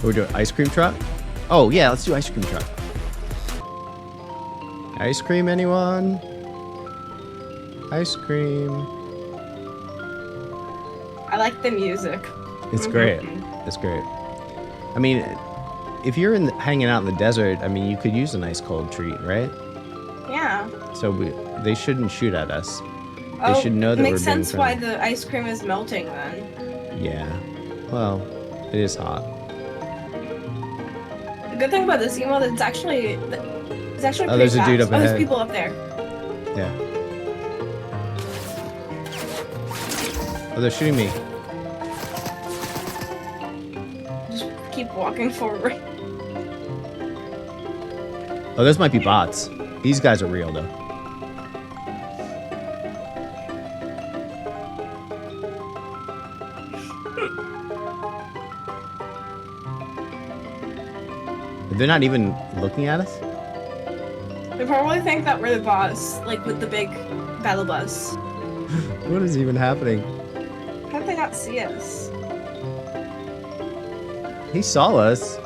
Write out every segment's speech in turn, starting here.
We're doing ice cream truck? Oh, yeah, let's do ice cream truck. Ice cream, anyone? Ice cream. I like the music. It's great. It's great. I mean, if you're hanging out in the desert, I mean, you could use a nice cold treat, right? Yeah. So they shouldn't shoot at us. Oh, they should know that makes we're being sense why friendly. the ice cream is melting then. Yeah. Well, it is hot. The good thing about this emote is it's actually Oh, there's a dude up Oh, ahead. there's people up there. Yeah. Oh, they're shooting me. Just keep walking forward. Oh, those might be bots. These guys are real, though. They're not even looking at us? They probably think that we're the boss, like with the big battle bus. What is even happening? How did they not see us? He saw us.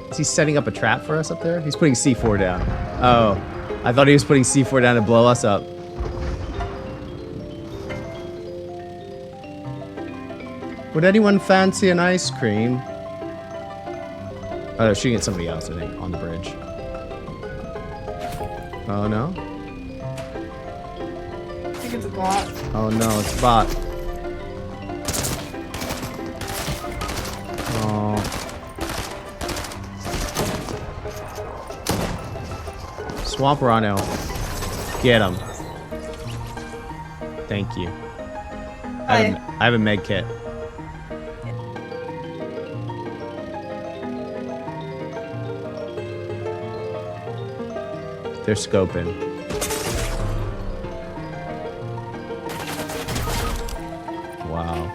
Is he setting up a trap for us up there? He's putting C4 down. Oh, I thought he was putting C4 down to blow us up. Would anyone fancy an ice cream? Oh, they're shooting at somebody else, I think, on the bridge. Oh, no? I think it's a bot. Oh, no, it's a bot. Oh. Swamp Rhino. Get him. Thank you. I have a med kit. They're scoping. Wow.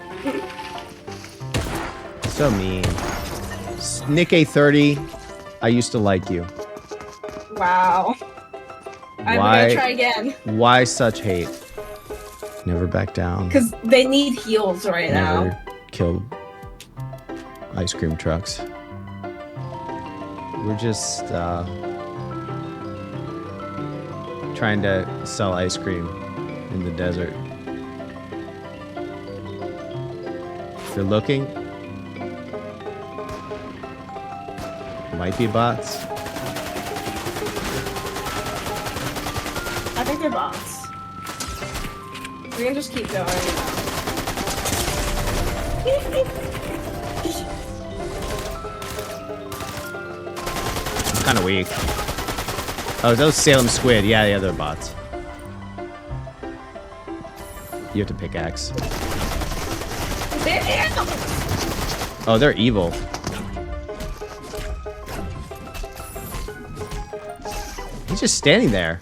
So mean. Nick A30, I used to like you. Wow. I'm Why? gonna try again. Why such hate? Never back down. Because they need heals right Never now. killed ice cream trucks. We're just trying to sell ice cream in the desert. If you're looking, might be bots. I think they're bots. We can just keep going. It's kind of weak. Oh, those Salem squid. Yeah, they're bots. You have to pickaxe. Oh, they're evil. He's just standing there.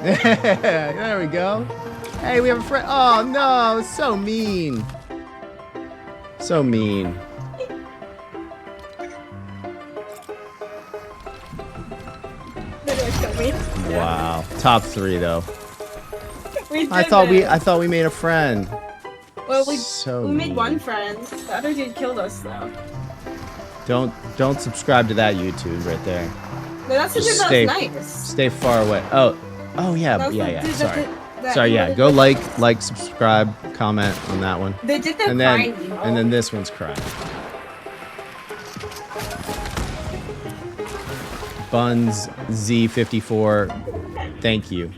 There we go. Hey, we have a friend. Oh no, so mean. So mean. They're gonna kill me. Wow. Top 3 though. We I thought we made a friend. Well, we So made mean. one friend. The other dude killed us though. Don't subscribe to that YouTube right there. No, that's the dude Just that was nice. Stay far away. Oh yeah, That was the yeah. dude Sorry. that Sorry, yeah. wanted Go to- like, subscribe, comment on that one. They did the And then crying and then this one's crying. Buns Z54. Thank you.